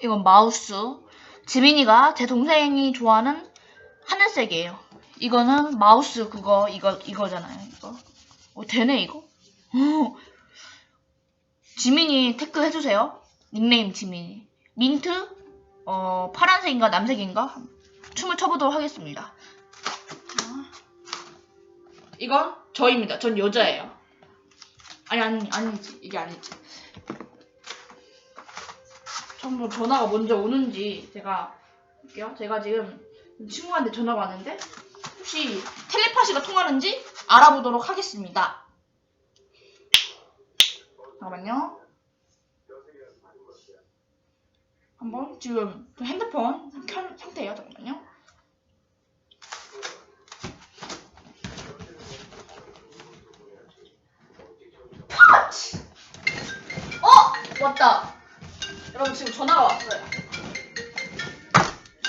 이건 마우스. 지민이가 제 동생이 좋아하는 하늘색이에요. 이거는 마우스 이거잖아요. 이거. 되네 이거. 지민이 태클 해주세요. 닉네임 지민이. 민트 파란색인가 남색인가 춤을 춰보도록 하겠습니다. 이건 저입니다. 전 여자예요. 아니지. 이게 아니지. 전부 전화가 먼저 오는지 제가 볼게요. 제가 지금 친구한테 전화가 왔는데 혹시 텔레파시가 통하는지 알아보도록 하겠습니다. 잠깐만요. 한번 지금 핸드폰 켠 상태예요. 잠깐만요. 왔다. 여러분 지금 전화가 왔어요.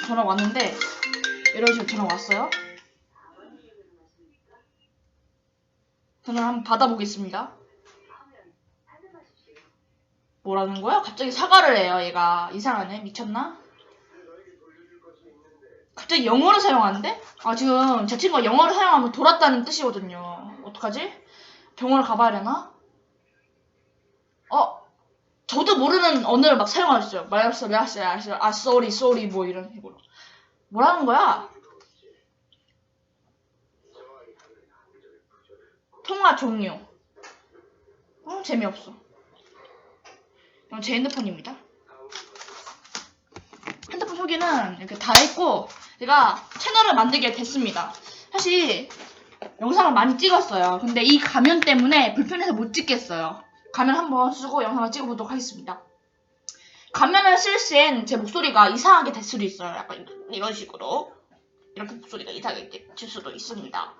전화 왔는데 여러분 지금 전화 왔어요. 전화 한번 받아보겠습니다. 뭐라는 거야? 갑자기 사과를 해요. 얘가 이상하네. 미쳤나? 갑자기 영어를 사용하는데? 지금 제 친구가 영어를 사용하면 돌았다는 뜻이거든요. 어떡하지? 병원을 가봐야 되나? 저도 모르는 언어를 막 사용하셨어요. sorry 뭐 이런 식으로. 뭐라는 거야? 통화 종료. 재미없어. 이건 제 핸드폰입니다. 핸드폰 소개는 이렇게 다 했고 제가 채널을 만들게 됐습니다. 사실 영상을 많이 찍었어요. 근데 이 가면 때문에 불편해서 못 찍겠어요. 가면 한번 쓰고 영상을 찍어보도록 하겠습니다. 가면을 쓸 시엔 제 목소리가 이상하게 될 수도 있어요. 약간 이런 식으로 이렇게 목소리가 이상하게 될 수도 있습니다.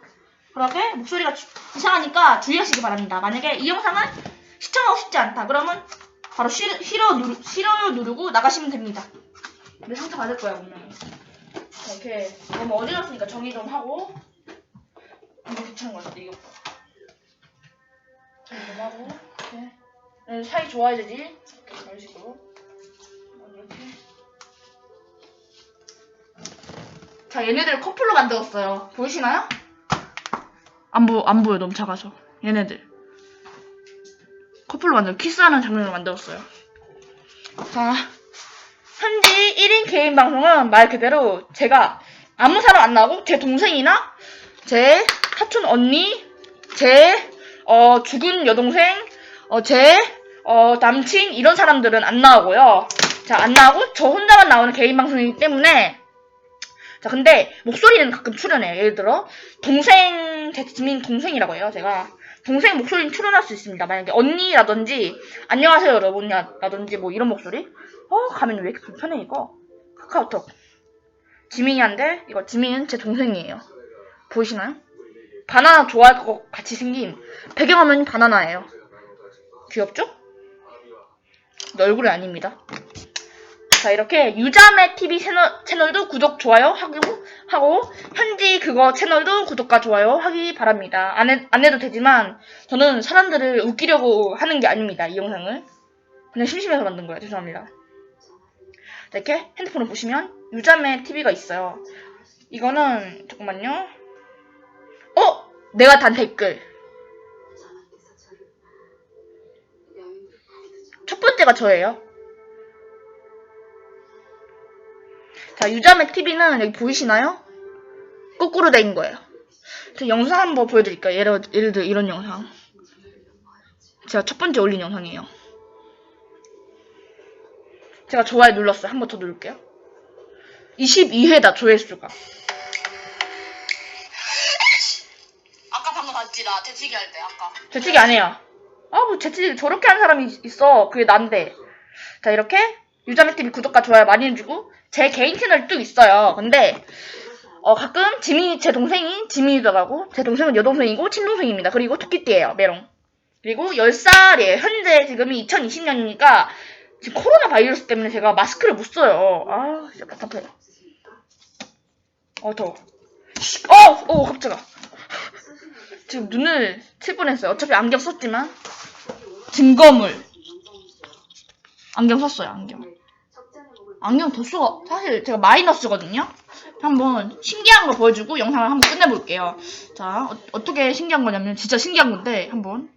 그렇게 목소리가 이상하니까 주의하시기 바랍니다. 만약에 이 영상을 시청하고 싶지 않다 그러면 바로 싫어요 누르고 나가시면 됩니다. 근데 상처 받을 거야 분명히. 이렇게 너무 어지럽으니까 정리 좀 하고. 이거 귀찮은 것 같아. 이거 정리 좀 하고 이렇게 사이 좋아야 되지. 이렇게 이런 식으로 이렇게. 자, 얘네들 커플로 만들었어요. 보이시나요? 안 보여. 너무 작아서. 얘네들 커플로 키스하는 장면을 만들었어요. 자, 현지 1인 개인 방송은 말 그대로 제가 아무 사람 안 나오고 제 동생이나 제 사촌 언니, 제 죽은 여동생, 제 남친 이런 사람들은 안 나오고요. 자, 안 나오고 저 혼자만 나오는 개인 방송이기 때문에. 자, 근데 목소리는 가끔 출연해요. 예를 들어 제 지민 동생이라고 해요. 제가 동생 목소리는 출연할 수 있습니다. 만약에 언니라든지 안녕하세요 여러분이라든지 뭐 이런 목소리. 가면 왜 이렇게 불편해 이거. 카카오톡 지민이한테. 이거 지민은 제 동생이에요. 보이시나요? 바나나 좋아할 것 같이 생긴 배경화면이 바나나예요. 귀엽죠? 내 얼굴이 아닙니다. 자, 이렇게 유자매 TV 채널도 구독, 좋아요 하고 현지 그거 채널도 구독과 좋아요 하기 바랍니다. 안 해도 되지만 저는 사람들을 웃기려고 하는 게 아닙니다. 이 영상을 그냥 심심해서 만든 거예요. 죄송합니다. 자, 이렇게 핸드폰을 보시면 유자매 TV가 있어요. 이거는 잠깐만요. 내가 단 댓글. 첫 번째가 저예요. 자, 유자매 TV는 여기 보이시나요? 거꾸로 된 거예요. 저 영상 한번 보여드릴까요? 예를 들어 이런 영상. 제가 첫 번째 올린 영상이에요. 제가 좋아요 눌렀어요. 한 번 더 누를게요. 22회다 조회수가. 아까 방금 봤지 나 재치기 할 때 아까. 재치기 아니에요. 뭐 재치기 저렇게 하는 사람이 있어. 그게 난데. 자, 이렇게 유자매 TV 구독과 좋아요 많이 해주고 제 개인 채널도 있어요. 근데 가끔 제 동생이 지민이더라고. 제 동생은 여동생이고 친동생입니다. 그리고 토끼띠예요. 메롱. 그리고 10살이에요. 현재 지금이 2020년이니까 지금 코로나 바이러스 때문에 제가 마스크를 못 써요. 진짜 답답해. 더워. 깜짝아. 지금 눈을 칠 뻔했어요. 어차피 안경 썼지만. 증거물. 안경 썼어요, 안경. 안경 도수가 사실 제가 마이너스거든요. 한번 신기한 거 보여주고 영상을 한번 끝내볼게요. 자, 어떻게 신기한 거냐면 진짜 신기한 건데 한번